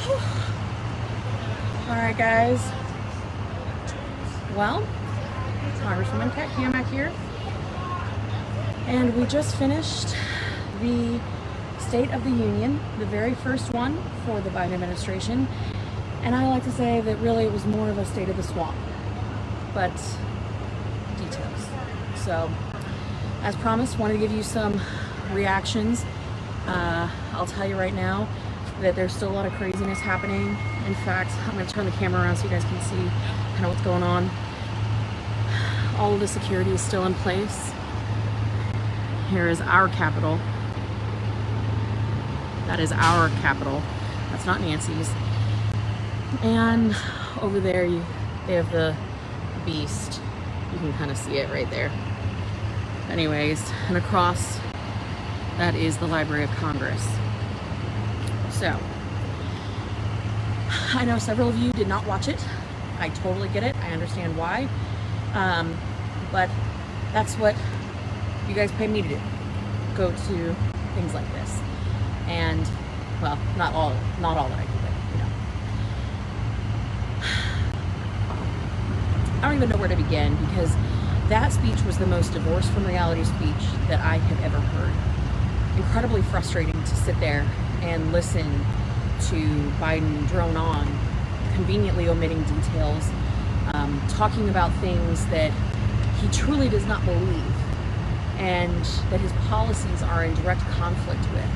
All right, guys. Well, Congresswoman Kat Kamak here, and we just finished the State of the Union, the very first one for the Biden administration, and I like to say that really it was more of a state of the swamp, but details. So, as promised, wanted to give you some reactions. I'll tell you right now that there's still a lot of craziness happening. In fact, I'm going to turn the camera around so you guys can see kind of what's going on. All of the security is still in place. Here is our Capitol. That is our Capitol. That's not Nancy's. And over there, they have the beast. You can kind of see it right there. Anyways, and across, that is the Library of Congress. So, I know several of you did not watch it. I totally get it. I understand why. But that's what you guys pay me to do. Go to things like this. And, well, not all that I do, but, you know. I don't even know where to begin, because that speech was the most divorced from reality speech that I have ever heard. Incredibly frustrating to sit there and listen to Biden drone on, conveniently omitting details, talking about things that he truly does not believe, and that his policies are in direct conflict with.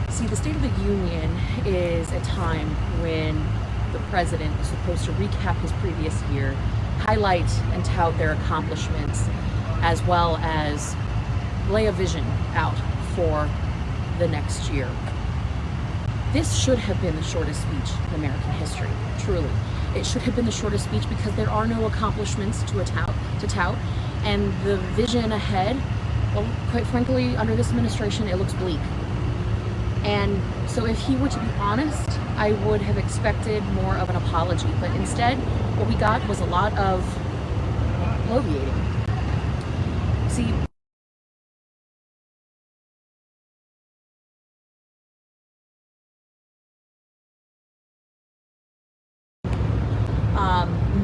See, the State of the Union is a time when the president is supposed to recap his previous year, highlight and tout their accomplishments, as well as lay a vision out for the next year. This should have been the shortest speech in American history, truly. It should have been the shortest speech because there are no accomplishments to tout, and the vision ahead, well, quite frankly, under this administration, it looks bleak. And so if he were to be honest, I would have expected more of an apology, but instead, what we got was a lot of bloviating. See,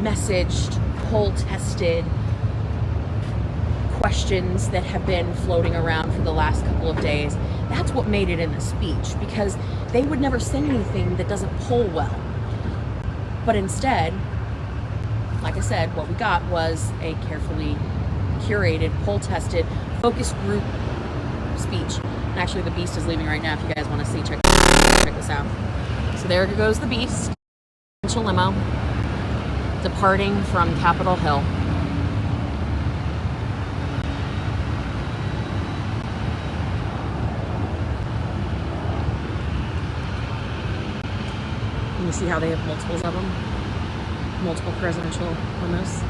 messaged, poll-tested questions that have been floating around for the last couple of days. That's what made it in the speech, because they would never say anything that doesn't poll well. But instead, like I said, what we got was a carefully curated, poll-tested, focus group speech. And actually, the beast is leaving right now. If you guys want to see, check this out. So there goes the beast, limo, departing from Capitol Hill. You see how they have multiples of them? Multiple presidential limos.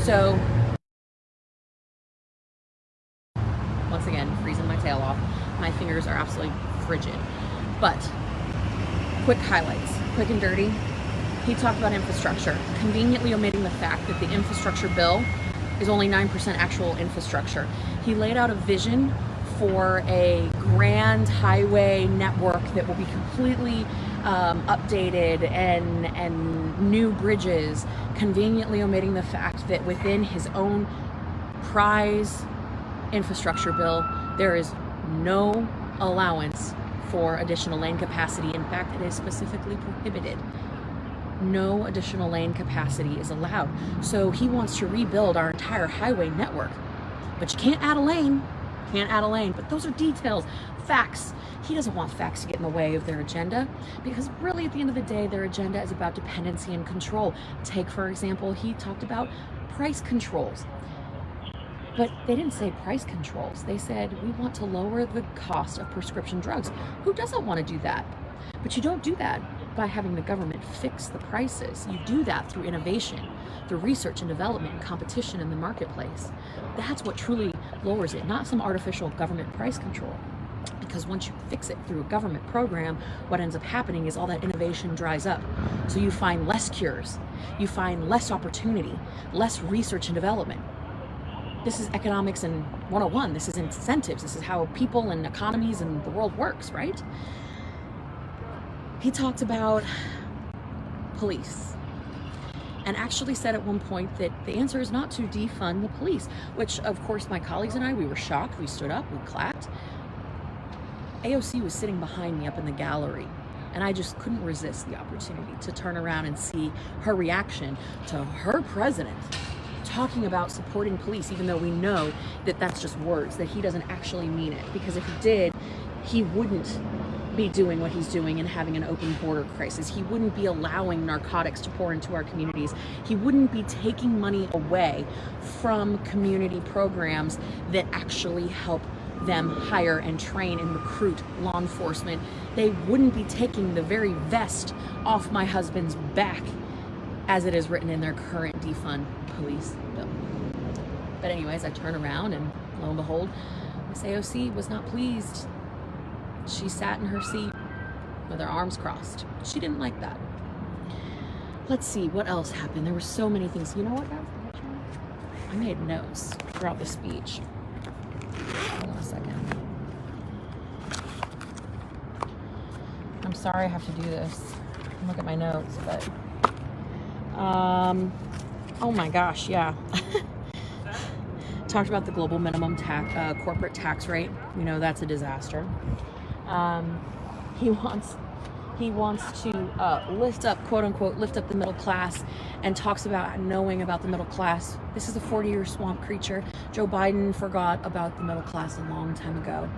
So, once again, freezing my tail off. My fingers are absolutely frigid. But, quick highlights, quick and dirty. He talked about infrastructure, conveniently omitting the fact that the infrastructure bill is only 9% actual infrastructure. He laid out a vision for a grand highway network that will be completely updated and new bridges, conveniently omitting the fact that within his own prize infrastructure bill, there is no allowance for additional lane capacity. In fact, it is specifically prohibited. No additional lane capacity is allowed. So he wants to rebuild our entire highway network, but you can't add a lane. But those are details, facts. He doesn't want facts to get in the way of their agenda, because really at the end of the day, their agenda is about dependency and control. Take, for example, he talked about price controls. But they didn't say price controls. They said, we want to lower the cost of prescription drugs. Who doesn't want to do that? But you don't do that by having the government fix the prices. You do that through innovation, through research and development and competition in the marketplace. That's what truly lowers it, not some artificial government price control. Because once you fix it through a government program, what ends up happening is all that innovation dries up. So you find less cures, you find less opportunity, less research and development. This is economics and 101. This is incentives. This is how people and economies and the world works, right? He talked about police and actually said at one point that the answer is not to defund the police, which of course my colleagues and I, we were shocked. We stood up, we clapped. AOC was sitting behind me up in the gallery, and I just couldn't resist the opportunity to turn around and see her reaction to her president talking about supporting police, even though we know that that's just words, that he doesn't actually mean it. Because if he did, he wouldn't be doing what he's doing and having an open border crisis. He wouldn't be allowing narcotics to pour into our communities. He wouldn't be taking money away from community programs that actually help them hire and train and recruit law enforcement. They wouldn't be taking the very vest off my husband's back as it is written in their current defund police bill. But anyways, I turn around and lo and behold, Miss AOC was not pleased. She sat in her seat with her arms crossed. She didn't like that. Let's see, what else happened? There were so many things. You know what, guys? I made notes throughout the speech. Hold on a second. I'm sorry I have to do this. Look at my notes, but oh my gosh, yeah. Talked about the global minimum tax, corporate tax rate. You know, that's a disaster. He wants to lift up, quote unquote, lift up the middle class, and talks about knowing about the middle class. This is a 40-year swamp creature. Joe Biden forgot about the middle class a long time ago.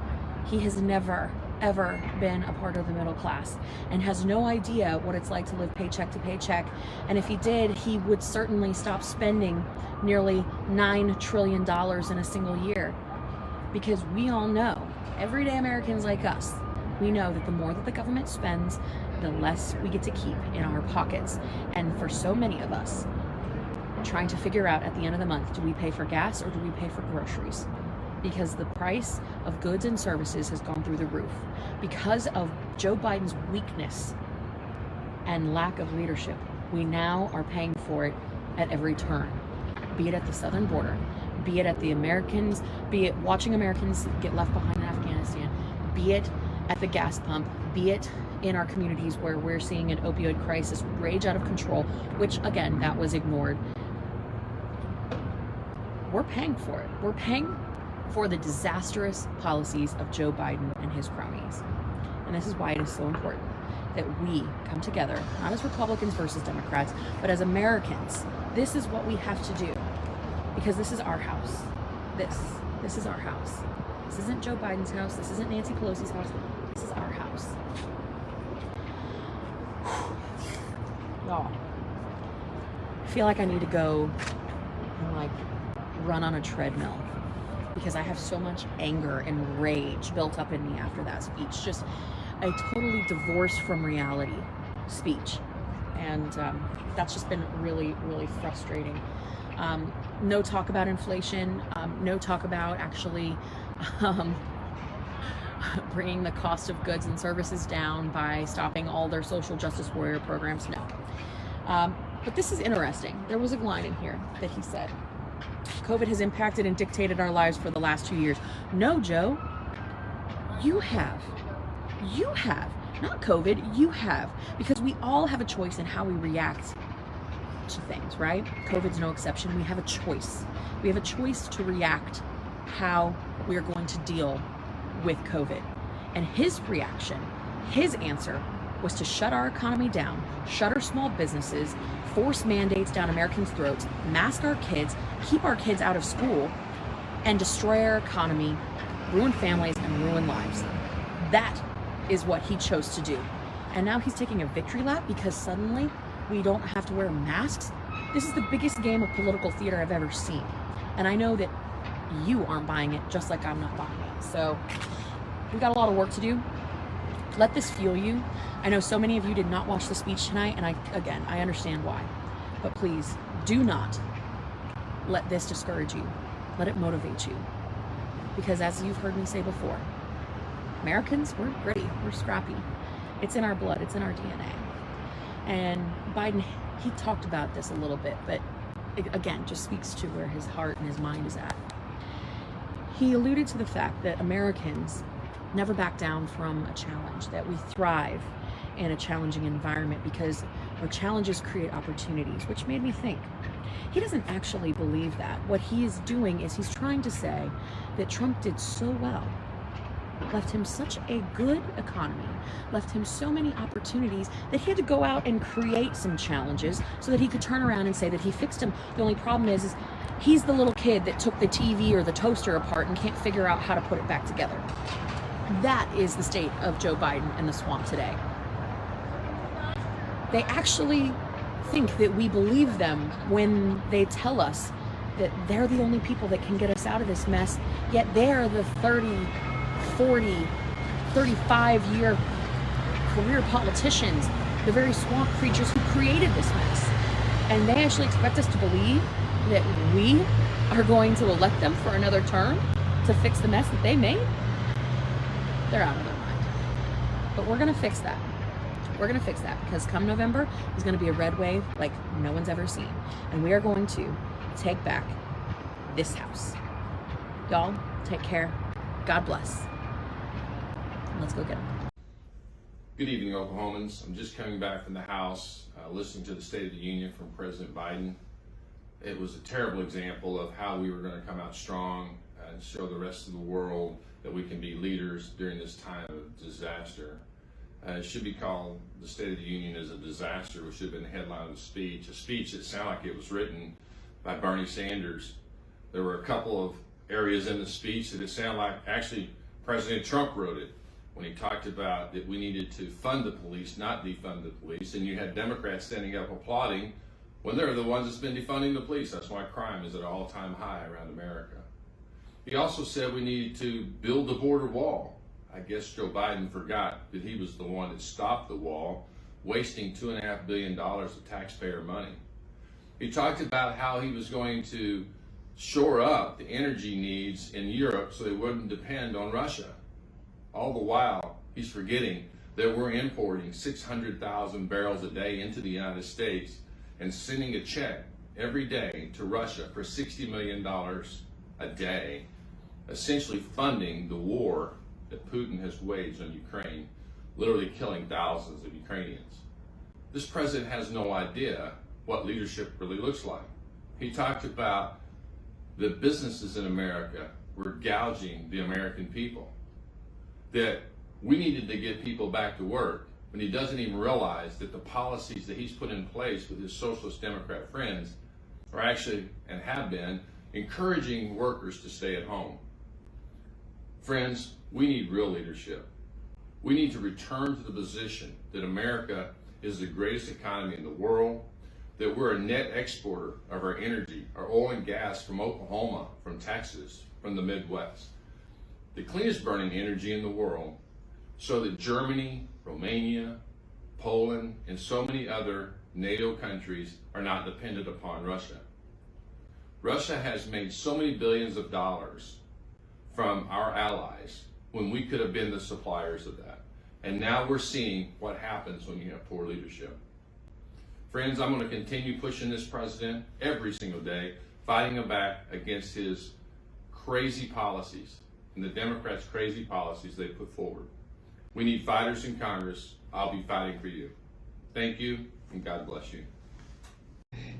He has never, ever been a part of the middle class and has no idea what it's like to live paycheck to paycheck. And if he did, he would certainly stop spending nearly $9 trillion in a single year. Because we all know, everyday Americans like us, we know that the more that the government spends, the less we get to keep in our pockets. And for so many of us, trying to figure out at the end of the month, do we pay for gas or do we pay for groceries? Because the price of goods and services has gone through the roof. Because of Joe Biden's weakness and lack of leadership, we now are paying for it at every turn. Be it at the southern border, be it at the Americans, be it watching Americans get left behind in Afghanistan, be it at the gas pump, be it in our communities where we're seeing an opioid crisis rage out of control, which again, that was ignored. We're paying for it. We're paying for the disastrous policies of Joe Biden and his cronies. And this is why it is so important that we come together, not as Republicans versus Democrats, but as Americans. This is what we have to do, because this is our house. This is our house. This isn't Joe Biden's house. This isn't Nancy Pelosi's house. This is our house. Y'all, I feel like I need to go and like run on a treadmill, because I have so much anger and rage built up in me after that speech. Just a totally divorced from reality speech. And that's just been really, really frustrating. No talk about inflation, no talk about actually bringing the cost of goods and services down by stopping all their social justice warrior programs. No. But this is interesting. There was a line in here that he said, COVID has impacted and dictated our lives for the last 2 years. No, Joe, you have. You have. Not COVID, you have. Because we all have a choice in how we react to things, right? COVID's no exception. We have a choice. We have a choice to react how we are going to deal with COVID. And his reaction, his answer, was to shut our economy down, shut our small businesses, force mandates down Americans' throats, mask our kids, keep our kids out of school, and destroy our economy, ruin families, and ruin lives. That is what he chose to do. And now he's taking a victory lap because suddenly we don't have to wear masks. This is the biggest game of political theater I've ever seen. And I know that you aren't buying it, just like I'm not buying it. So we got a lot of work to do. Let this fuel you. I know so many of you did not watch the speech tonight, and I understand why. But please, do not let this discourage you. Let it motivate you. Because as you've heard me say before, Americans, we're gritty, we're scrappy. It's in our blood, it's in our DNA. And Biden, he talked about this a little bit, but it, again, just speaks to where his heart and his mind is at. he alluded to the fact that Americans never back down from a challenge, that we thrive in a challenging environment because our challenges create opportunities, which made me think. He doesn't actually believe that. What he is doing is he's trying to say that Trump did so well, left him such a good economy, left him so many opportunities that he had to go out and create some challenges so that he could turn around and say that he fixed them. The only problem is he's the little kid that took the TV or the toaster apart and can't figure out how to put it back together. That is the state of Joe Biden and the swamp today. They actually think that we believe them when they tell us that they're the only people that can get us out of this mess, yet they're the 30, 40, 35-year career politicians, the very swamp creatures who created this mess. And they actually expect us to believe that we are going to elect them for another term to fix the mess that they made. They're out of their mind. But we're going to fix that. We're going to fix that because come November, there's going to be a red wave like no one's ever seen. And we are going to take back this house. Y'all, take care. God bless. Let's go get them. Good evening, Oklahomans. I'm just coming back from the House, listening to the State of the Union from President Biden. It was a terrible example of how we were going to come out strong and show the rest of the world that we can be leaders during this time of disaster. It should be called the State of the Union as a disaster, which should have been the headline of the speech. A speech that sounded like it was written by Bernie Sanders. There were a couple of areas in the speech that it sounded like actually President Trump wrote it when he talked about that we needed to fund the police, not defund the police. And you had Democrats standing up applauding when they're the ones that's been defunding the police. That's why crime is at an all-time high around America. He also said we needed to build the border wall. I guess Joe Biden forgot that he was the one that stopped the wall, wasting $2.5 billion of taxpayer money. He talked about how he was going to shore up the energy needs in Europe so they wouldn't depend on Russia. All the while, he's forgetting that we're importing 600,000 barrels a day into the United States and sending a check every day to Russia for $60 million a day, essentially funding the war that Putin has waged on Ukraine, literally killing thousands of Ukrainians. This president has no idea what leadership really looks like. He talked about the businesses in America were gouging the American people, that we needed to get people back to work, when he doesn't even realize that the policies that he's put in place with his socialist Democrat friends are actually, and have been, encouraging workers to stay at home. Friends, we need real leadership. We need to return to the position that America is the greatest economy in the world, that we're a net exporter of our energy, our oil and gas from Oklahoma, from Texas, from the Midwest, the cleanest burning energy in the world, so that Germany, Romania, Poland, and so many other NATO countries are not dependent upon Russia. Russia has made so many billions of dollars from our allies when we could have been the suppliers of that. And now we're seeing what happens when you have poor leadership. Friends, I'm going to continue pushing this president every single day, fighting him back against his crazy policies and the Democrats' crazy policies they put forward. We need fighters in Congress. I'll be fighting for you. Thank you, and God bless you.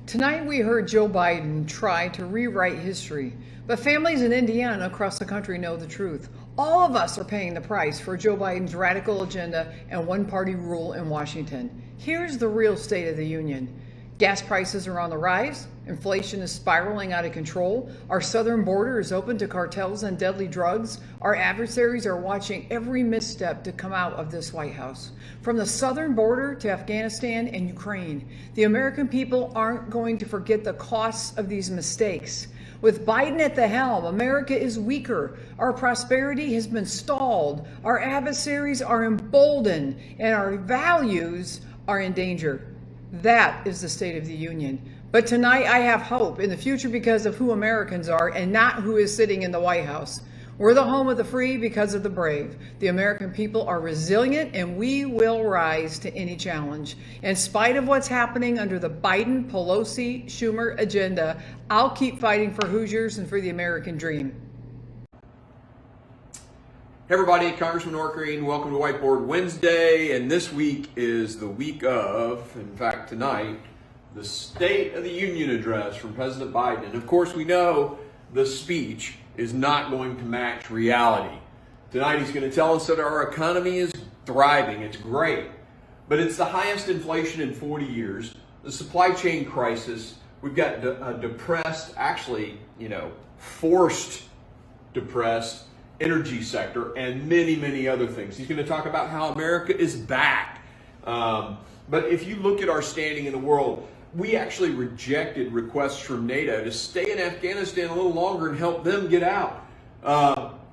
Tonight we heard Joe Biden try to rewrite history, but families in Indiana and across the country know the truth. All of us are paying the price for Joe Biden's radical agenda and one-party rule in Washington. Here's the real State of the Union. Gas prices are on the rise. Inflation is spiraling out of control. Our southern border is open to cartels and deadly drugs. Our adversaries are watching every misstep to come out of this White House. From the southern border to Afghanistan and Ukraine, the American people aren't going to forget the costs of these mistakes. With Biden at the helm, America is weaker. Our prosperity has been stalled. Our adversaries are emboldened, and our values are in danger. That is the State of the Union. But tonight I have hope in the future because of who Americans are and not who is sitting in the White House. We're the home of the free because of the brave. The American people are resilient and we will rise to any challenge. In spite of what's happening under the Biden, Pelosi, Schumer agenda, I'll keep fighting for Hoosiers and for the American dream. Hey everybody, Congressman Orkreen, welcome to Whiteboard Wednesday, and this week is the week of, in fact tonight, the State of the Union address from President Biden. And of course we know the speech is not going to match reality. Tonight he's going to tell us that our economy is thriving, it's great, but it's the highest inflation in 40 years, the supply chain crisis, we've got a depressed, actually, forced depressed energy sector, and many, many other things. He's going to talk about how America is back. But if you look at our standing in the world, we actually rejected requests from NATO to stay in Afghanistan a little longer and help them get out.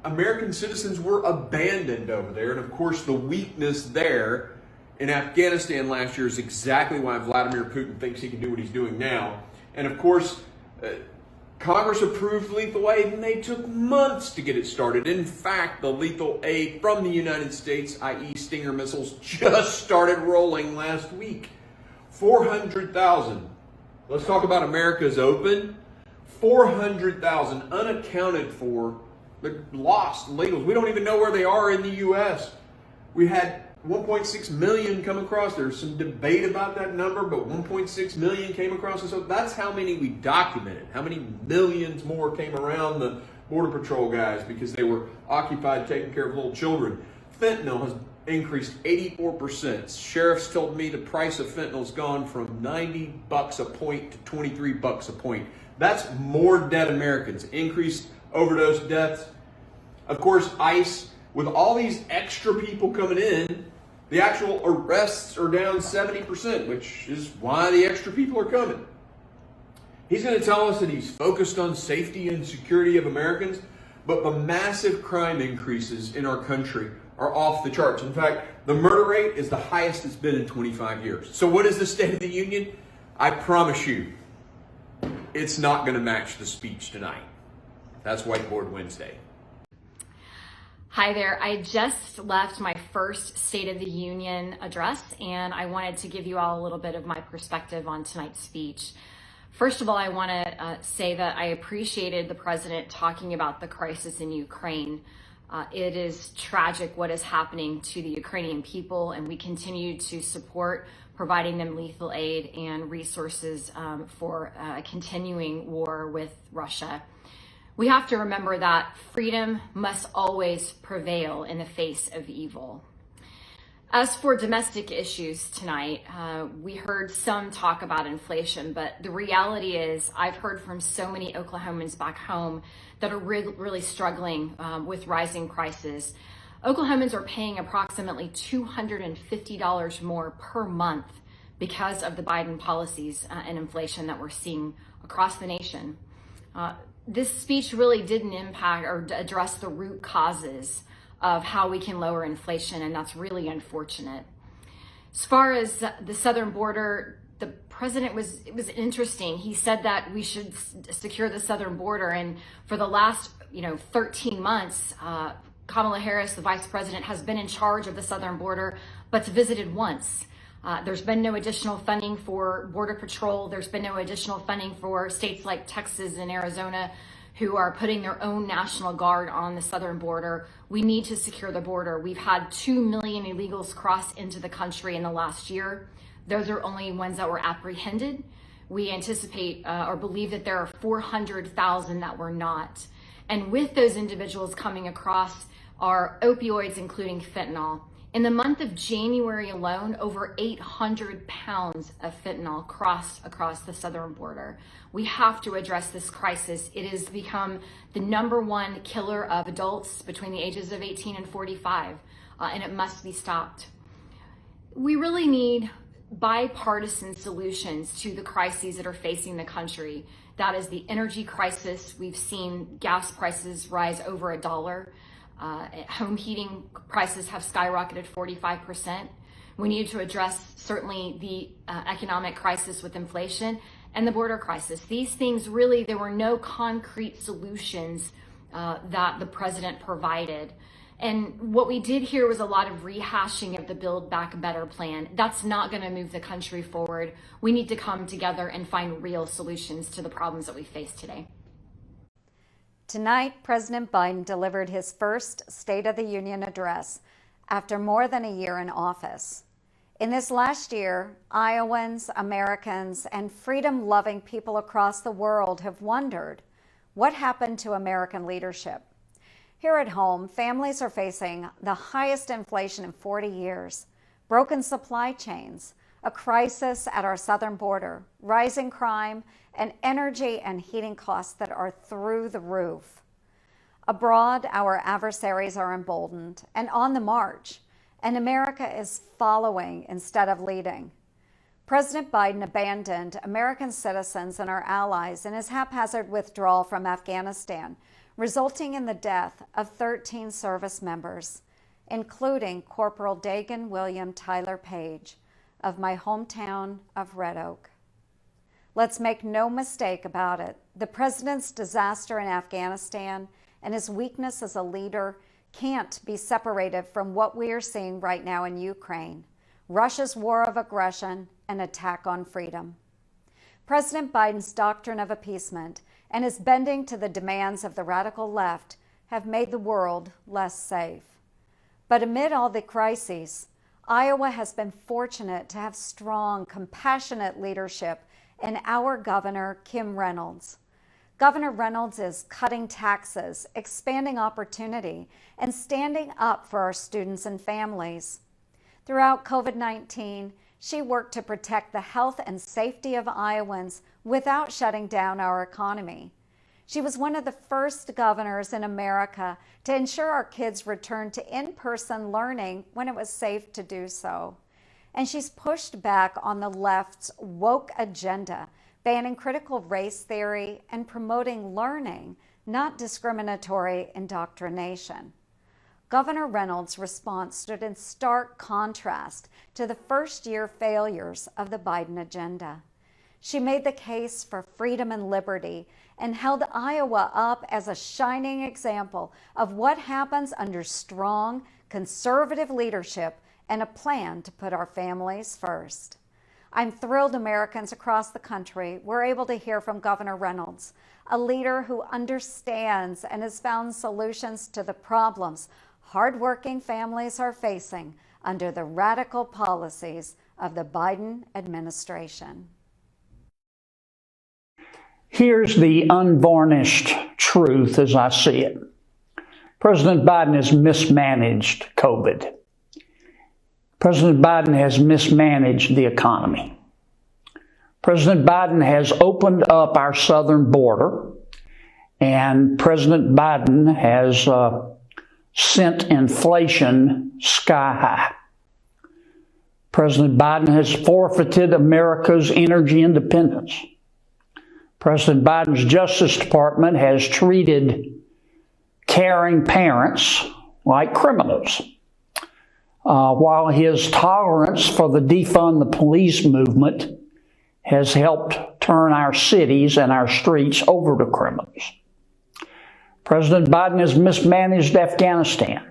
American citizens were abandoned over there, and of course the weakness there in Afghanistan last year is exactly why Vladimir Putin thinks he can do what he's doing now. And of course, Congress approved lethal aid, and they took months to get it started. In fact, the lethal aid from the United States, i.e. Stinger missiles, just started rolling last week. 400,000. Let's talk about America's open. 400,000 unaccounted for, they're lost illegals. We don't even know where they are in the U.S. We had 1.6 million come across. There's some debate about that number, but 1.6 million came across. And so that's how many we documented. How many millions more came around the Border Patrol guys because they were occupied taking care of little children. Fentanyl has increased 84%. Sheriffs told me the price of fentanyl has gone from $90 a point to $23 a point. That's more dead Americans. Increased overdose deaths. Of course, ICE, with all these extra people coming in, the actual arrests are down 70%, which is why the extra people are coming. He's going to tell us that he's focused on safety and security of Americans, but the massive crime increases in our country are off the charts. In fact, the murder rate is the highest it's been in 25 years. So what is the State of the Union? I promise you, it's not going to match the speech tonight. That's Whiteboard Wednesday. Hi there. I just left my first State of the Union address, and I wanted to give you all a little bit of my perspective on tonight's speech. First of all, I want to say that I appreciated the president talking about the crisis in Ukraine. It is tragic what is happening to the Ukrainian people, and we continue to support providing them lethal aid and resources for a continuing war with Russia. We have to remember that freedom must always prevail in the face of evil. As for domestic issues tonight, we heard some talk about inflation, but the reality is I've heard from so many Oklahomans back home that are really struggling with rising prices. Oklahomans are paying approximately $250 more per month because of the Biden policies and inflation that we're seeing across the nation. This speech really didn't impact or address the root causes of how we can lower inflation, and that's really unfortunate. As far as the southern border, the president it was interesting. He said that we should secure the southern border, and for the last 13 months, Kamala Harris, the vice president, has been in charge of the southern border, but visited once. There's been no additional funding for Border Patrol. There's been no additional funding for states like Texas and Arizona who are putting their own National Guard on the southern border. We need to secure the border. We've had 2 million illegals cross into the country in the last year. Those are only ones that were apprehended. We anticipate or believe that there are 400,000 that were not. And with those individuals coming across are opioids, including fentanyl. In the month of January alone, over 800 pounds of fentanyl crossed across the southern border. We have to address this crisis. It has become the #1 killer of adults between the ages of 18 and 45, and it must be stopped. We really need bipartisan solutions to the crises that are facing the country. That is the energy crisis. We've seen gas prices rise over $1. Home heating prices have skyrocketed 45%. We need to address certainly the economic crisis with inflation and the border crisis. These things really, there were no concrete solutions that the president provided. And what we did here was a lot of rehashing of the Build Back Better plan. That's not going to move the country forward. We need to come together and find real solutions to the problems that we face today. Tonight, President Biden delivered his first State of the Union address after more than a year in office. In this last year, Iowans, Americans, and freedom-loving people across the world have wondered, what happened to American leadership? Here at home, families are facing the highest inflation in 40 years, broken supply chains, a crisis at our southern border, rising crime, and energy and heating costs that are through the roof. Abroad, our adversaries are emboldened and on the march, and America is following instead of leading. President Biden abandoned American citizens and our allies in his haphazard withdrawal from Afghanistan, resulting in the death of 13 service members, including Corporal Dagan William Tyler Page of my hometown of Red Oak. Let's make no mistake about it. The president's disaster in Afghanistan and his weakness as a leader can't be separated from what we are seeing right now in Ukraine, Russia's war of aggression and attack on freedom. President Biden's doctrine of appeasement and his bending to the demands of the radical left have made the world less safe. But amid all the crises, Iowa has been fortunate to have strong, compassionate leadership in our Governor, Kim Reynolds. Governor Reynolds is cutting taxes, expanding opportunity, and standing up for our students and families. Throughout COVID-19, she worked to protect the health and safety of Iowans without shutting down our economy. She was one of the first governors in America to ensure our kids returned to in-person learning when it was safe to do so. And she's pushed back on the left's woke agenda, banning critical race theory and promoting learning, not discriminatory indoctrination. Governor Reynolds' response stood in stark contrast to the first-year failures of the Biden agenda. She made the case for freedom and liberty and held Iowa up as a shining example of what happens under strong, conservative leadership and a plan to put our families first. I'm thrilled Americans across the country were able to hear from Governor Reynolds, a leader who understands and has found solutions to the problems hardworking families are facing under the radical policies of the Biden administration. Here's the unvarnished truth as I see it. President Biden has mismanaged COVID. President Biden has mismanaged the economy. President Biden has opened up our southern border, and President Biden has sent inflation sky high. President Biden has forfeited America's energy independence. President Biden's Justice Department has treated caring parents like criminals, while his tolerance for the defund the police movement has helped turn our cities and our streets over to criminals. President Biden has mismanaged Afghanistan,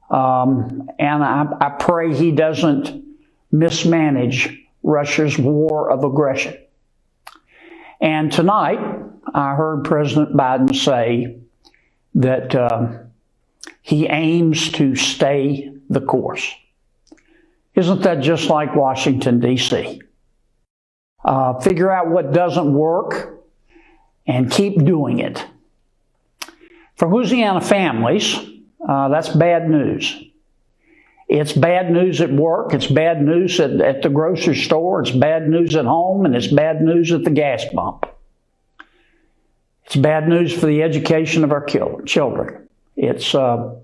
and I pray he doesn't mismanage Russia's war of aggression. And tonight, I heard President Biden say that he aims to stay the course. Isn't that just like Washington, D.C.? Figure out what doesn't work and keep doing it. For Louisiana families, that's bad news. It's bad news at work, it's bad news at the grocery store, it's bad news at home, and it's bad news at the gas pump. It's bad news for the education of our children. It's bad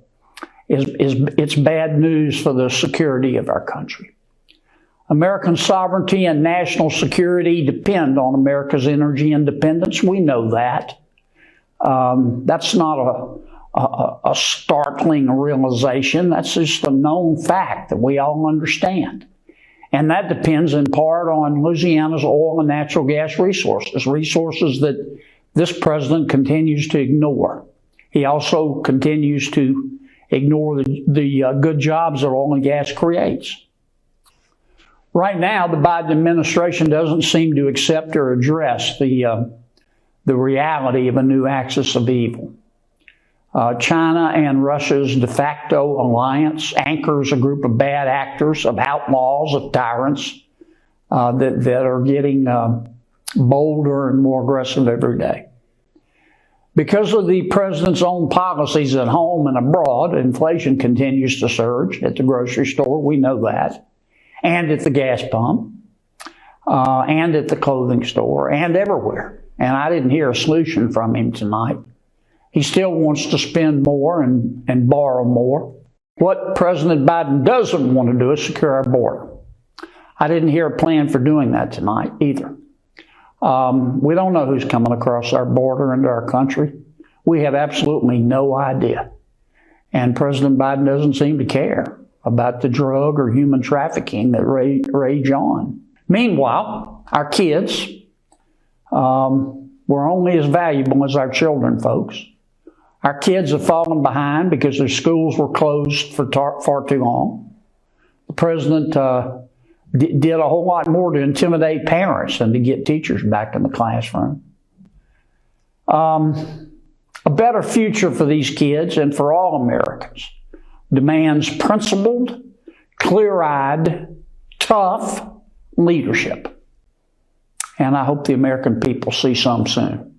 news for the security of our country. American sovereignty and national security depend on America's energy independence. We know that. That's not a startling realization. That's just a known fact that we all understand. And that depends in part on Louisiana's oil and natural gas resources that this president continues to ignore. He also continues to ignore the good jobs that oil and gas creates. Right now, the Biden administration doesn't seem to accept or address the the reality of a new axis of evil. China and Russia's de facto alliance anchors a group of bad actors, of outlaws, of tyrants that are getting bolder and more aggressive every day. Because of the president's own policies at home and abroad, inflation continues to surge at the grocery store. We know that. And at the gas pump. And at the clothing store. And everywhere. And I didn't hear a solution from him tonight. He still wants to spend more and borrow more. What President Biden doesn't want to do is secure our border. I didn't hear a plan for doing that tonight either. We don't know who's coming across our border into our country. We have absolutely no idea. And President Biden doesn't seem to care about the drug or human trafficking that rage on. Meanwhile, our kids were only as valuable as our children, folks. Our kids have fallen behind because their schools were closed for far too long. The president did a whole lot more to intimidate parents than to get teachers back in the classroom. A better future for these kids and for all Americans demands principled, clear-eyed, tough leadership. And I hope the American people see some soon.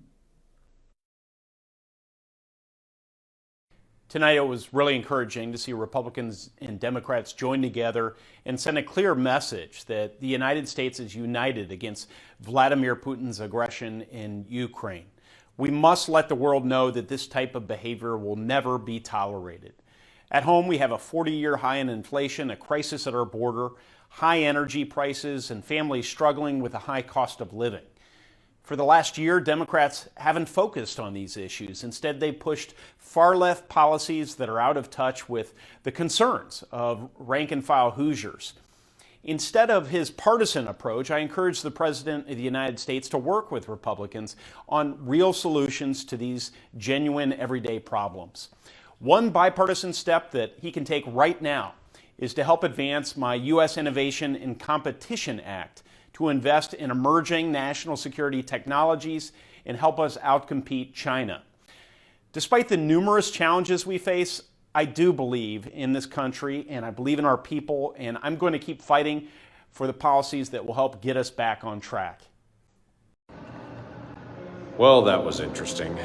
Tonight, it was really encouraging to see Republicans and Democrats join together and send a clear message that the United States is united against Vladimir Putin's aggression in Ukraine. We must let the world know that this type of behavior will never be tolerated. At home, we have a 40-year high in inflation, a crisis at our border, high energy prices, and families struggling with a high cost of living. For the last year, Democrats haven't focused on these issues. Instead, they pushed far-left policies that are out of touch with the concerns of rank-and-file Hoosiers. Instead of his partisan approach, I encourage the President of the United States to work with Republicans on real solutions to these genuine everyday problems. One bipartisan step that he can take right now is to help advance my U.S. Innovation and Competition Act to invest in emerging national security technologies and help us outcompete China. Despite the numerous challenges we face, I do believe in this country and I believe in our people, and I'm going to keep fighting for the policies that will help get us back on track. Well, that was interesting.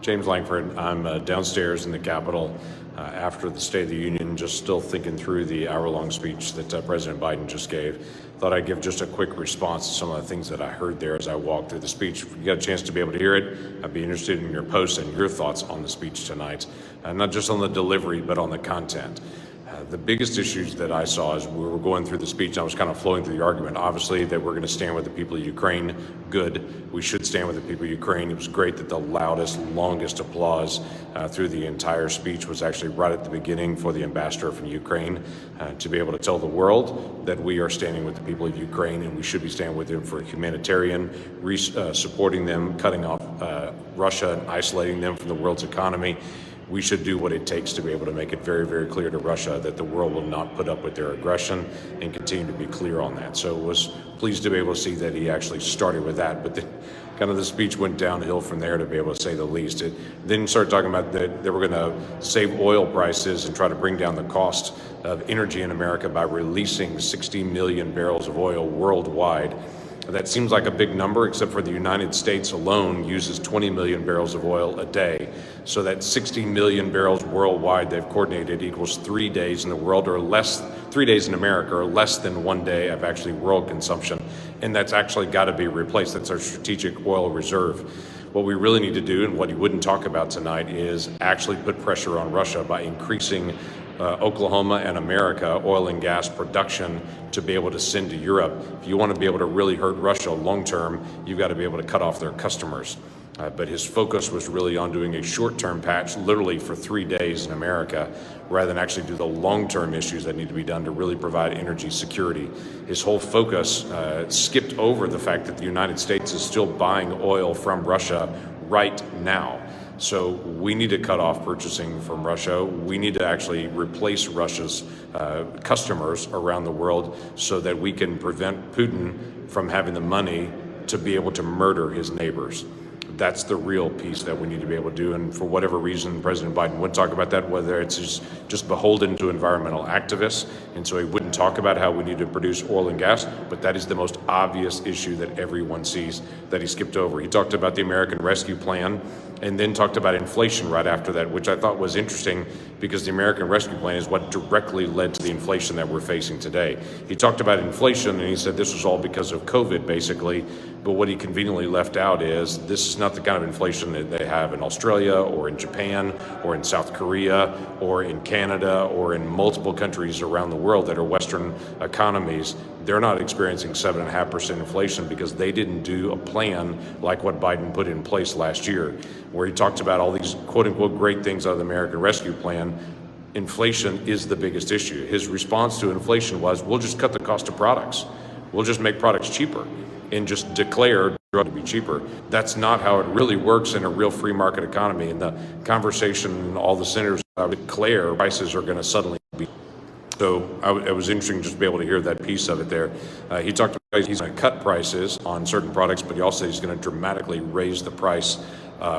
James Lankford, I'm downstairs in the Capitol after the State of the Union, just still thinking through the hour-long speech that President Biden just gave. Thought I'd give just a quick response to some of the things that I heard there as I walked through the speech. If you got a chance to be able to hear it, I'd be interested in your posts and your thoughts on the speech tonight, not just on the delivery, but on the content. The biggest issues that I saw as we were going through the speech, I was kind of flowing through the argument, obviously, that we're going to stand with the people of Ukraine. Good. We should stand with the people of Ukraine. It was great that the loudest, longest applause through the entire speech was actually right at the beginning for the ambassador from Ukraine to be able to tell the world that we are standing with the people of Ukraine and we should be standing with them for humanitarian, supporting them, cutting off Russia and isolating them from the world's economy. We should do what it takes to be able to make it very, very clear to Russia that the world will not put up with their aggression and continue to be clear on that. So I was pleased to be able to see that he actually started with that, but kind of the speech went downhill from there, to be able to say the least. It then started talking about that they were going to save oil prices and try to bring down the cost of energy in America by releasing 60 million barrels of oil worldwide. That seems like a big number, except for the United States alone uses 20 million barrels of oil a day. So that 60 million barrels worldwide they've coordinated equals 3 days in the world, or less, 3 days in America, or less than 1 day of actually world consumption. And that's actually got to be replaced. That's our strategic oil reserve. What we really need to do, and what he wouldn't talk about tonight, is actually put pressure on Russia by increasing Oklahoma and America oil and gas production to be able to send to Europe. If you want to be able to really hurt Russia long term, you've got to be able to cut off their customers. But his focus was really on doing a short-term patch, literally for 3 days in America, rather than actually do the long-term issues that need to be done to really provide energy security. His whole focus skipped over the fact that the United States is still buying oil from Russia right now. So we need to cut off purchasing from Russia. We need to actually replace Russia's customers around the world so that we can prevent Putin from having the money to be able to murder his neighbors. That's the real piece that we need to be able to do. And for whatever reason, President Biden wouldn't talk about that, whether it's just beholden to environmental activists. And so he wouldn't talk about how we need to produce oil and gas, but that is the most obvious issue that everyone sees that he skipped over. He talked about the American Rescue Plan and then talked about inflation right after that, which I thought was interesting because the American Rescue Plan is what directly led to the inflation that we're facing today. He talked about inflation and he said this was all because of COVID, basically. But what he conveniently left out is this is not the kind of inflation that they have in Australia or in Japan or in South Korea or in Canada or in multiple countries around the world that are Western economies. They're not experiencing 7.5% inflation because they didn't do a plan like what Biden put in place last year, where he talked about all these quote unquote great things out of the American Rescue Plan. Inflation is the biggest issue. His response to inflation was, we'll just cut the cost of products. We'll just make products cheaper and just declare drug to be cheaper. That's not how it really works in a real free market economy. In the conversation, all the senators declare prices are going to suddenly be. So it was interesting just to be able to hear that piece of it there. He talked about he's going to cut prices on certain products, but he also said he's going to dramatically raise the price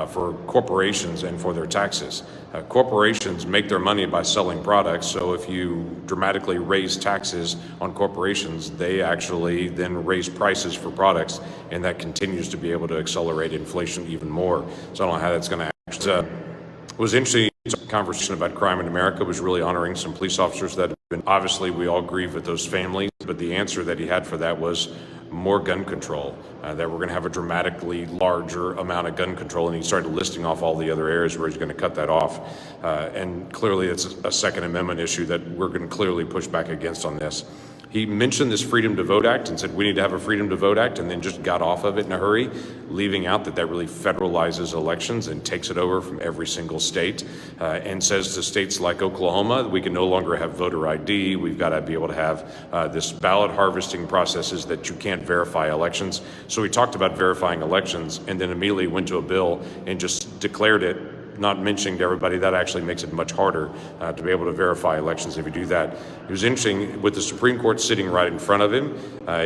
for corporations and for their taxes. Corporations make their money by selling products, so if you dramatically raise taxes on corporations, they actually then raise prices for products, and that continues to be able to accelerate inflation even more. So I don't know how that's going to act. It was interesting. The conversation about crime in America was really honoring some police officers that have been, obviously we all grieve with those families, but the answer that he had for that was more gun control, that we're going to have a dramatically larger amount of gun control, and he started listing off all the other areas where he's going to cut that off. And clearly it's a Second Amendment issue that we're going to clearly push back against on this. He mentioned this Freedom to Vote Act and said we need to have a Freedom to Vote Act, and then just got off of it in a hurry, leaving out that really federalizes elections and takes it over from every single state, and says to states like Oklahoma, we can no longer have voter ID. We've got to be able to have this ballot harvesting processes that you can't verify elections. So he talked about verifying elections and then immediately went to a bill and just declared it, not mentioning to everybody that actually makes it much harder to be able to verify elections if you do that. It was interesting, with the Supreme Court sitting right in front of him,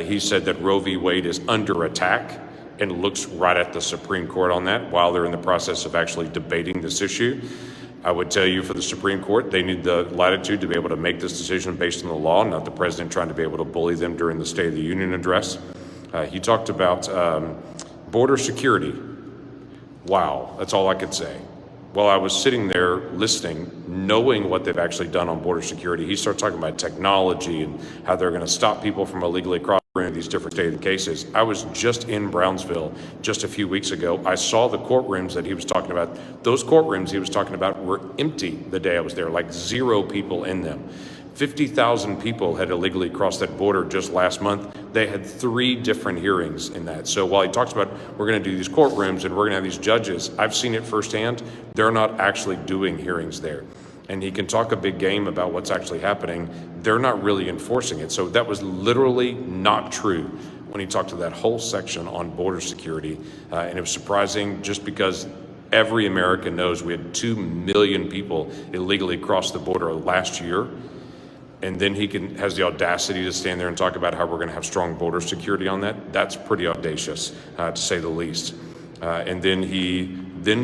he said that Roe v. Wade is under attack and looks right at the Supreme Court on that while they're in the process of actually debating this issue. I would tell you, for the Supreme Court, they need the latitude to be able to make this decision based on the law, not the president trying to be able to bully them during the State of the Union address. He talked about border security. Wow, that's all I could say. While I was sitting there listening, knowing what they've actually done on border security, he started talking about technology and how they're going to stop people from illegally crossing these different state cases. I was just in Brownsville just a few weeks ago. I saw the courtrooms that he was talking about. Those courtrooms he was talking about were empty the day I was there, like 0 people in them. 50,000 people had illegally crossed that border just last month. They had 3 different hearings in that. So while he talks about we're going to do these courtrooms and we're going to have these judges, I've seen it firsthand. They're not actually doing hearings there. And he can talk a big game about what's actually happening. They're not really enforcing it. So that was literally not true when he talked to that whole section on border security. And it was surprising just because every American knows we had 2 million people illegally cross the border last year. And then he has the audacity to stand there and talk about how we're going to have strong border security on that. That's pretty audacious, to say the least. And then he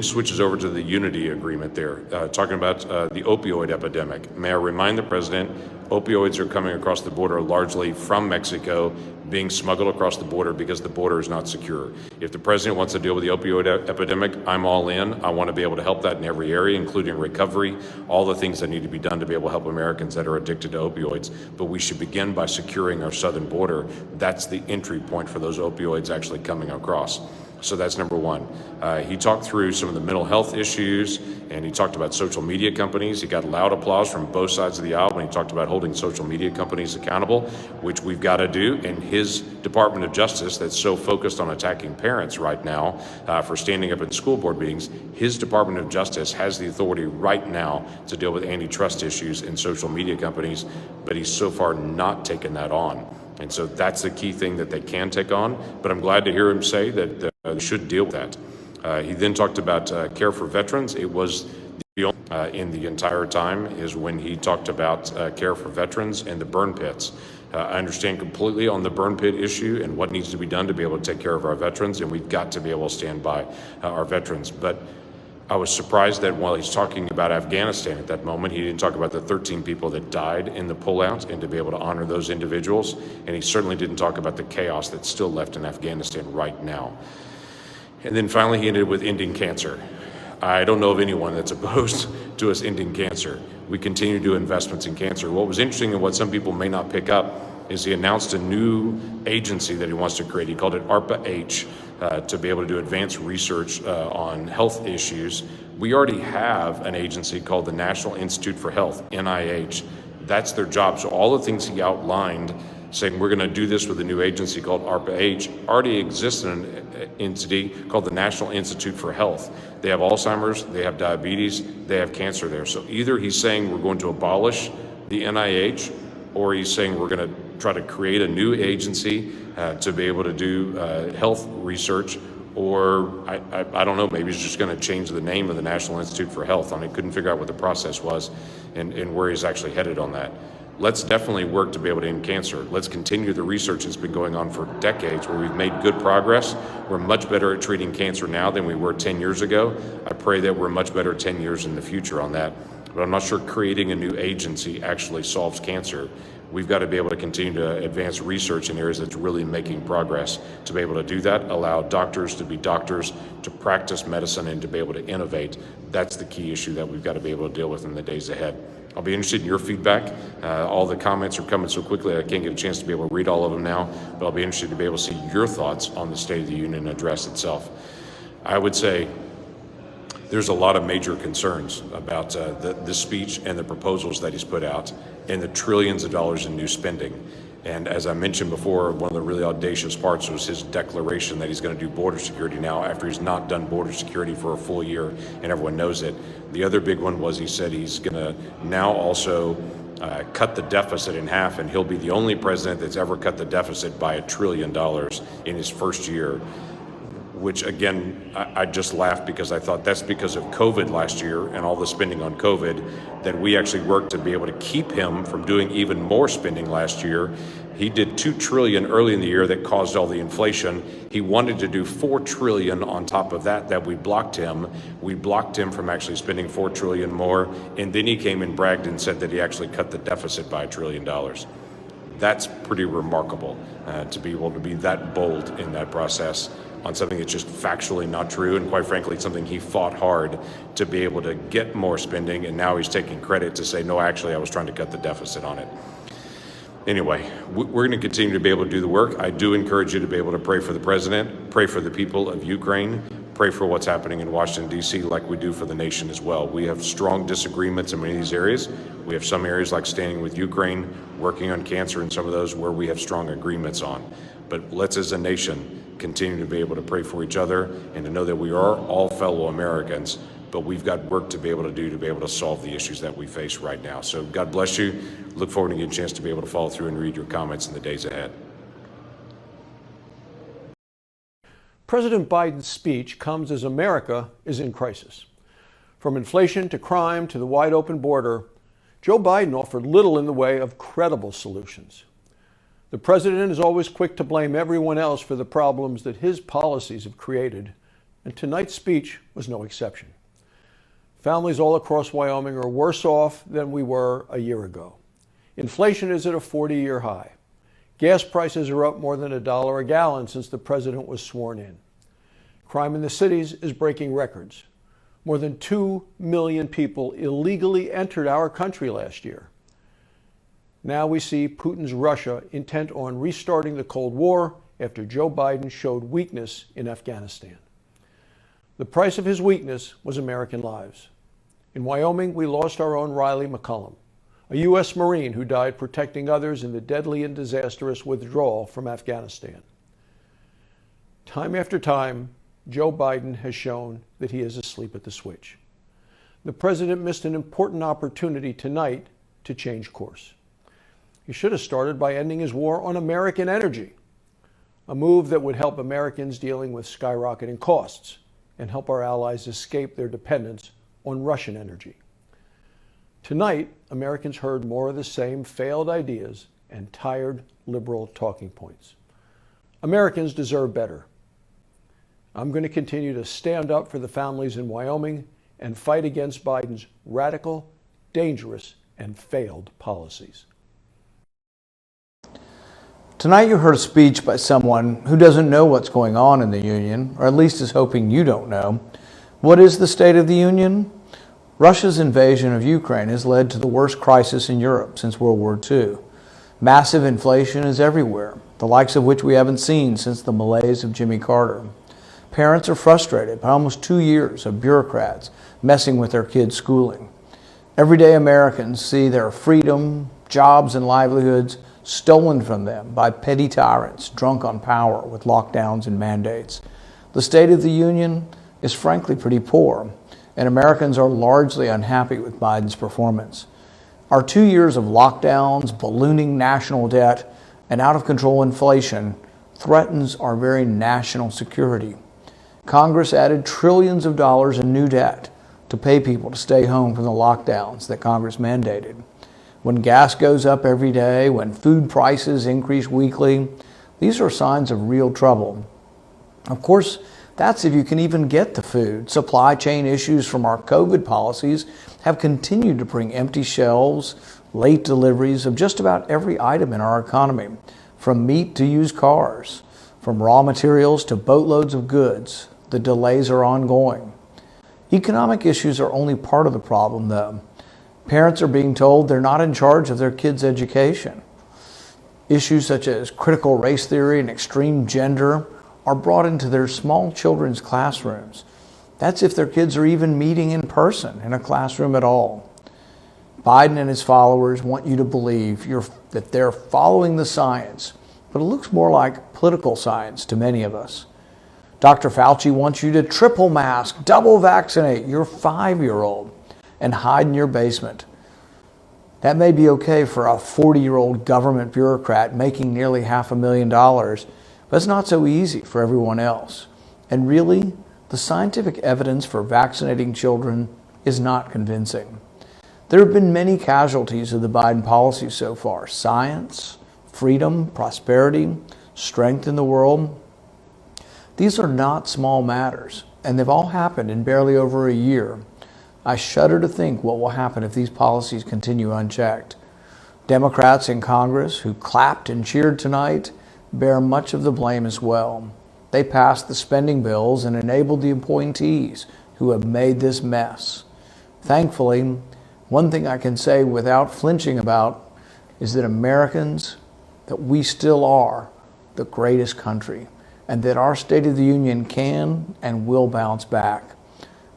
switches over to the unity agreement there, talking about the opioid epidemic. May I remind the president, opioids are coming across the border largely from Mexico, being smuggled across the border because the border is not secure. If the president wants to deal with the opioid epidemic, I'm all in. I want to be able to help that in every area, including recovery, all the things that need to be done to be able to help Americans that are addicted to opioids. But we should begin by securing our southern border. That's the entry point for those opioids actually coming across. So that's number one. He talked through some of the mental health issues, and he talked about social media companies. He got loud applause from both sides of the aisle when he talked about holding social media companies accountable, which we've got to do. And his Department of Justice, that's so focused on attacking parents right now for standing up in school board meetings, his Department of Justice has the authority right now to deal with antitrust issues in social media companies, but he's so far not taken that on. And so that's the key thing that they can take on. But I'm glad to hear him say that they should deal with that. He then talked about care for veterans. It was the only in the entire time is when he talked about care for veterans and the burn pits. I understand completely on the burn pit issue and what needs to be done to be able to take care of our veterans, and we've got to be able to stand by our veterans. But I was surprised that while he's talking about Afghanistan at that moment, he didn't talk about the 13 people that died in the pullout and to be able to honor those individuals. And he certainly didn't talk about the chaos that's still left in Afghanistan right now. And then finally, he ended with ending cancer. I don't know of anyone that's opposed to us ending cancer. We continue to do investments in cancer. What was interesting and what some people may not pick up is he announced a new agency that he wants to create. He called it ARPA-H, to be able to do advanced research on health issues. We already have an agency called the National Institute for Health, NIH. That's their job. So all the things he outlined, saying we're going to do this with a new agency called ARPA-H, already exists in an entity called the National Institute for Health. They have Alzheimer's, they have diabetes, they have cancer there. So either he's saying we're going to abolish the NIH, or he's saying we're going to try to create a new agency to be able to do health research, or I don't know, maybe he's just going to change the name of the National Institute for Health. I couldn't figure out what the process was and where he's actually headed on that. Let's definitely work to be able to end cancer. Let's continue the research that's been going on for decades where we've made good progress. We're much better at treating cancer now than we were 10 years ago. I pray that we're much better 10 years in the future on that. But I'm not sure creating a new agency actually solves cancer. We've got to be able to continue to advance research in areas that's really making progress. To be able to do that, allow doctors to be doctors, to practice medicine, and to be able to innovate. That's the key issue that we've got to be able to deal with in the days ahead. I'll be interested in your feedback. All the comments are coming so quickly I can't get a chance to be able to read all of them now, but I'll be interested to be able to see your thoughts on the State of the Union address itself. I would say there's a lot of major concerns about the speech and the proposals that he's put out and the trillions of dollars in new spending. And as I mentioned before, one of the really audacious parts was his declaration that he's going to do border security now after he's not done border security for a full year, and everyone knows it. The other big one was he said he's going to now also cut the deficit in half, and he'll be the only president that's ever cut the deficit by $1 trillion in his first year. Which again, I just laughed because I thought that's because of COVID last year and all the spending on COVID, that we actually worked to be able to keep him from doing even more spending last year. He did $2 trillion early in the year that caused all the inflation. He wanted to do $4 trillion on top of that we blocked him. We blocked him from actually spending $4 trillion more. And then he came and bragged and said that he actually cut the deficit by $1 trillion. That's pretty remarkable to be able to be that bold in that process on something that's just factually not true, and quite frankly, something he fought hard to be able to get more spending, and now he's taking credit to say, no, actually, I was trying to cut the deficit on it. Anyway, we're going to continue to be able to do the work. I do encourage you to be able to pray for the president, pray for the people of Ukraine, pray for what's happening in Washington, D.C., like we do for the nation as well. We have strong disagreements in many of these areas. We have some areas like standing with Ukraine, working on cancer, and some of those where we have strong agreements on. But let's, as a nation, continue to be able to pray for each other and to know that we are all fellow Americans, but we've got work to be able to do to be able to solve the issues that we face right now. So God bless you. Look forward to getting a chance to be able to follow through and read your comments in the days ahead. President Biden's speech comes as America is in crisis. From inflation to crime to the wide open border, Joe Biden offered little in the way of credible solutions. The president is always quick to blame everyone else for the problems that his policies have created, and tonight's speech was no exception. Families all across Wyoming are worse off than we were a year ago. Inflation is at a 40-year high. Gas prices are up more than $1 a gallon since the president was sworn in. Crime in the cities is breaking records. More than 2 million people illegally entered our country last year. Now we see Putin's Russia intent on restarting the Cold War after Joe Biden showed weakness in Afghanistan. The price of his weakness was American lives. In Wyoming, we lost our own Riley McCollum, a U.S. Marine who died protecting others in the deadly and disastrous withdrawal from Afghanistan. Time after time, Joe Biden has shown that he is asleep at the switch. The president missed an important opportunity tonight to change course. He should have started by ending his war on American energy, a move that would help Americans dealing with skyrocketing costs and help our allies escape their dependence on Russian energy. Tonight, Americans heard more of the same failed ideas and tired liberal talking points. Americans deserve better. I'm going to continue to stand up for the families in Wyoming and fight against Biden's radical, dangerous, and failed policies. Tonight you heard a speech by someone who doesn't know what's going on in the Union, or at least is hoping you don't know. What is the State of the Union? Russia's invasion of Ukraine has led to the worst crisis in Europe since World War II. Massive inflation is everywhere, the likes of which we haven't seen since the malaise of Jimmy Carter. Parents are frustrated by almost 2 years of bureaucrats messing with their kids' schooling. Everyday Americans see their freedom, jobs, and livelihoods stolen from them by petty tyrants drunk on power with lockdowns and mandates. The State of the Union is frankly pretty poor, and Americans are largely unhappy with Biden's performance. Our 2 years of lockdowns, ballooning national debt, and out-of-control inflation threatens our very national security. Congress added trillions of dollars in new debt to pay people to stay home from the lockdowns that Congress mandated. When gas goes up every day, when food prices increase weekly, these are signs of real trouble. Of course, that's if you can even get the food. Supply chain issues from our COVID policies have continued to bring empty shelves, late deliveries of just about every item in our economy, from meat to used cars, from raw materials to boatloads of goods. The delays are ongoing. Economic issues are only part of the problem, though. Parents are being told they're not in charge of their kids' education. Issues such as critical race theory and extreme gender are brought into their small children's classrooms. That's if their kids are even meeting in person in a classroom at all. Biden and his followers want you to believe that they're following the science, but it looks more like political science to many of us. Dr. Fauci wants you to triple mask, double vaccinate your 5-year-old and hide in your basement. That may be okay for a 40-year-old government bureaucrat making nearly $500,000, but it's not so easy for everyone else. And really, the scientific evidence for vaccinating children is not convincing. There have been many casualties of the Biden policy so far: science, freedom, prosperity, strength in the world. These are not small matters, and they've all happened in barely over a year. I shudder to think what will happen if these policies continue unchecked. Democrats in Congress who clapped and cheered tonight bear much of the blame as well. They passed the spending bills and enabled the appointees who have made this mess. Thankfully, one thing I can say without flinching about is that we still are the greatest country, and that our State of the Union can and will bounce back.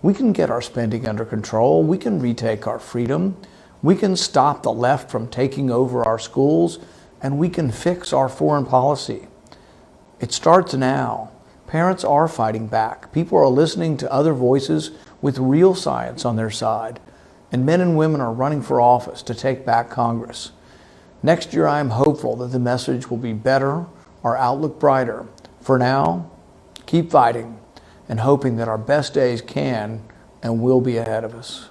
We can get our spending under control. We can retake our freedom. We can stop the left from taking over our schools, and we can fix our foreign policy. It starts now. Parents are fighting back. People are listening to other voices with real science on their side, and men and women are running for office to take back Congress. Next year, I am hopeful that the message will be better, our outlook brighter. For now, keep fighting and hoping that our best days can and will be ahead of us.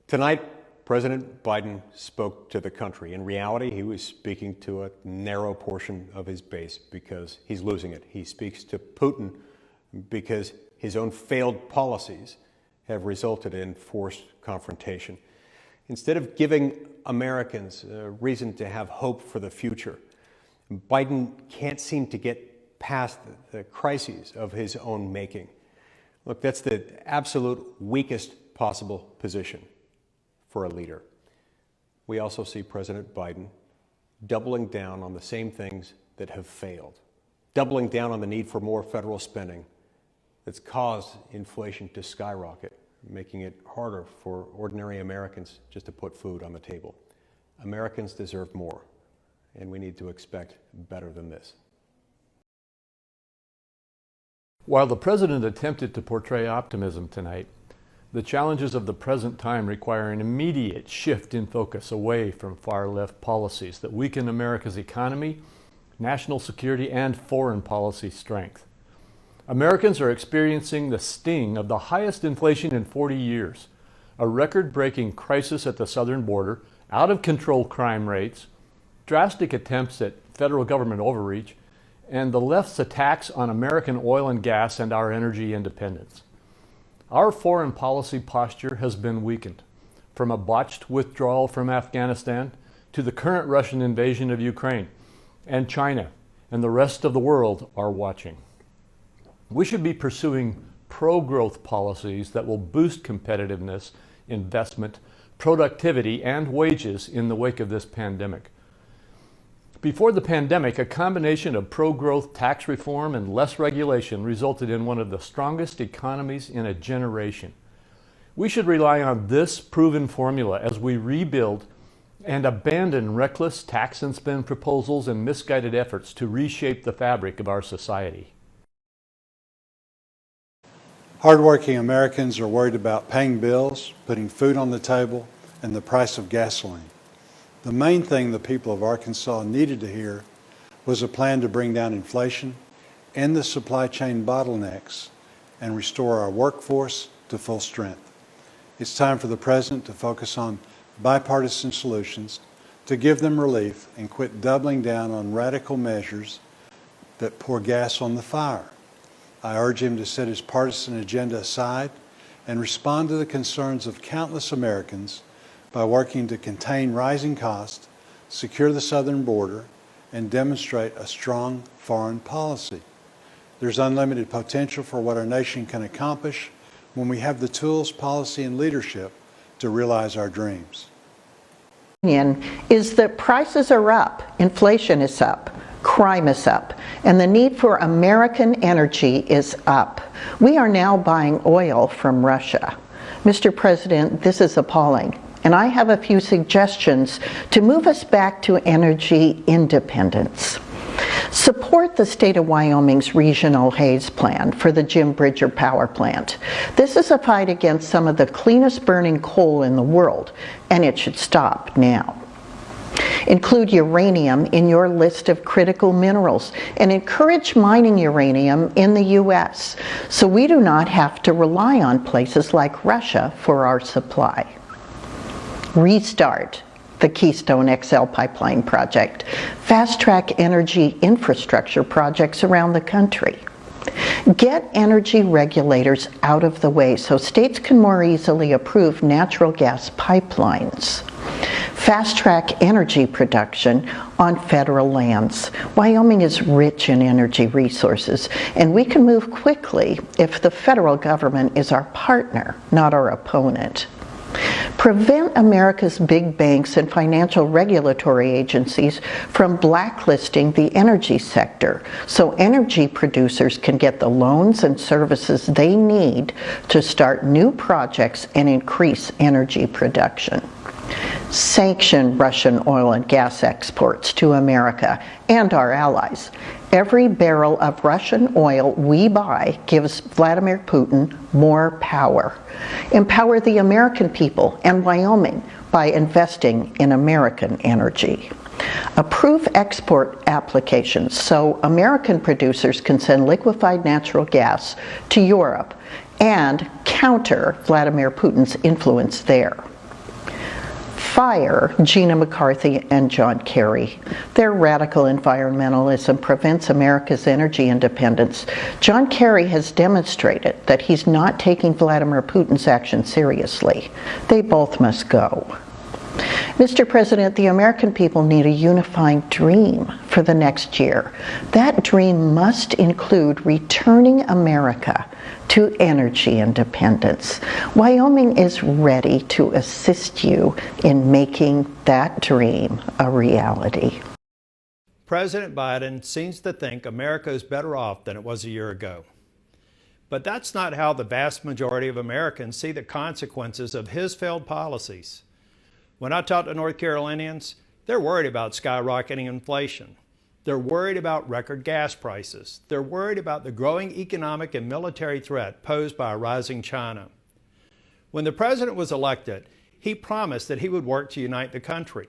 Tonight, President Biden spoke to the country. In reality, he was speaking to a narrow portion of his base because he's losing it. He speaks to Putin because his own failed policies have resulted in forced confrontation. Instead of giving Americans a reason to have hope for the future, Biden can't seem to get past the crises of his own making. Look, that's the absolute weakest possible position for a leader. We also see President Biden doubling down on the same things that have failed, doubling down on the need for more federal spending that's caused inflation to skyrocket, making it harder for ordinary Americans just to put food on the table. Americans deserve more, and we need to expect better than this. While the president attempted to portray optimism tonight, the challenges of the present time require an immediate shift in focus away from far-left policies that weaken America's economy, national security, and foreign policy strength. Americans are experiencing the sting of the highest inflation in 40 years, a record-breaking crisis at the southern border, out-of-control crime rates, drastic attempts at federal government overreach, and the left's attacks on American oil and gas and our energy independence. Our foreign policy posture has been weakened, from a botched withdrawal from Afghanistan to the current Russian invasion of Ukraine, and China and the rest of the world are watching. We should be pursuing pro-growth policies that will boost competitiveness, investment, productivity, and wages in the wake of this pandemic. Before the pandemic, a combination of pro-growth tax reform and less regulation resulted in one of the strongest economies in a generation. We should rely on this proven formula as we rebuild and abandon reckless tax and spend proposals and misguided efforts to reshape the fabric of our society. Hardworking Americans are worried about paying bills, putting food on the table, and the price of gasoline. The main thing the people of Arkansas needed to hear was a plan to bring down inflation, end the supply chain bottlenecks, and restore our workforce to full strength. It's time for the President to focus on bipartisan solutions to give them relief and quit doubling down on radical measures that pour gas on the fire. I urge him to set his partisan agenda aside and respond to the concerns of countless Americans by working to contain rising costs, secure the southern border, and demonstrate a strong foreign policy. There's unlimited potential for what our nation can accomplish when we have the tools, policy, and leadership to realize our dreams. Is that prices are up, inflation is up, crime is up, and the need for American energy is up. We are now buying oil from Russia. Mr. President, this is appalling. And I have a few suggestions to move us back to energy independence. Support the state of Wyoming's regional haze plan for the Jim Bridger power plant. This is a fight against some of the cleanest burning coal in the world, and it should stop now. Include uranium in your list of critical minerals and encourage mining uranium in the U.S. so we do not have to rely on places like Russia for our supply. Restart the Keystone XL pipeline project. Fast-track energy infrastructure projects around the country. Get energy regulators out of the way so states can more easily approve natural gas pipelines. Fast-track energy production on federal lands. Wyoming is rich in energy resources, and we can move quickly if the federal government is our partner, not our opponent. Prevent America's big banks and financial regulatory agencies from blacklisting the energy sector so energy producers can get the loans and services they need to start new projects and increase energy production. Sanction Russian oil and gas exports to America and our allies. Every barrel of Russian oil we buy gives Vladimir Putin more power. Empower the American people and Wyoming by investing in American energy. Approve export applications so American producers can send liquefied natural gas to Europe and counter Vladimir Putin's influence there. Fire Gina McCarthy and John Kerry. Their radical environmentalism prevents America's energy independence. John Kerry has demonstrated that he's not taking Vladimir Putin's action seriously. They both must go. Mr. President, the American people need a unifying dream for the next year. That dream must include returning America to energy independence. Wyoming is ready to assist you in making that dream a reality. President Biden seems to think America is better off than it was a year ago. But that's not how the vast majority of Americans see the consequences of his failed policies. When I talk to North Carolinians, they're worried about skyrocketing inflation. They're worried about record gas prices. They're worried about the growing economic and military threat posed by a rising China. When the president was elected, he promised that he would work to unite the country.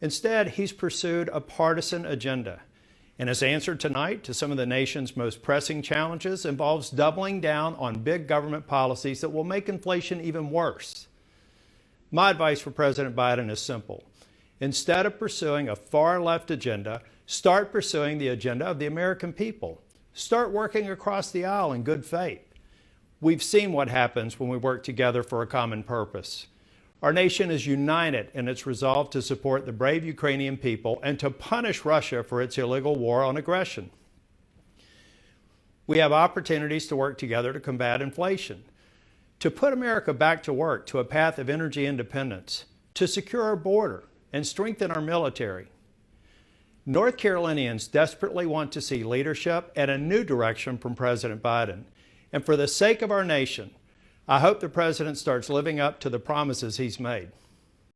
Instead, he's pursued a partisan agenda. And his answer tonight to some of the nation's most pressing challenges involves doubling down on big government policies that will make inflation even worse. My advice for President Biden is simple. Instead of pursuing a far left agenda, start pursuing the agenda of the American people. Start working across the aisle in good faith. We've seen what happens when we work together for a common purpose. Our nation is united in its resolve to support the brave Ukrainian people and to punish Russia for its illegal war on aggression. We have opportunities to work together to combat inflation, to put America back to work to a path of energy independence, to secure our border and strengthen our military. North Carolinians desperately want to see leadership and a new direction from President Biden. And for the sake of our nation, I hope the President starts living up to the promises he's made.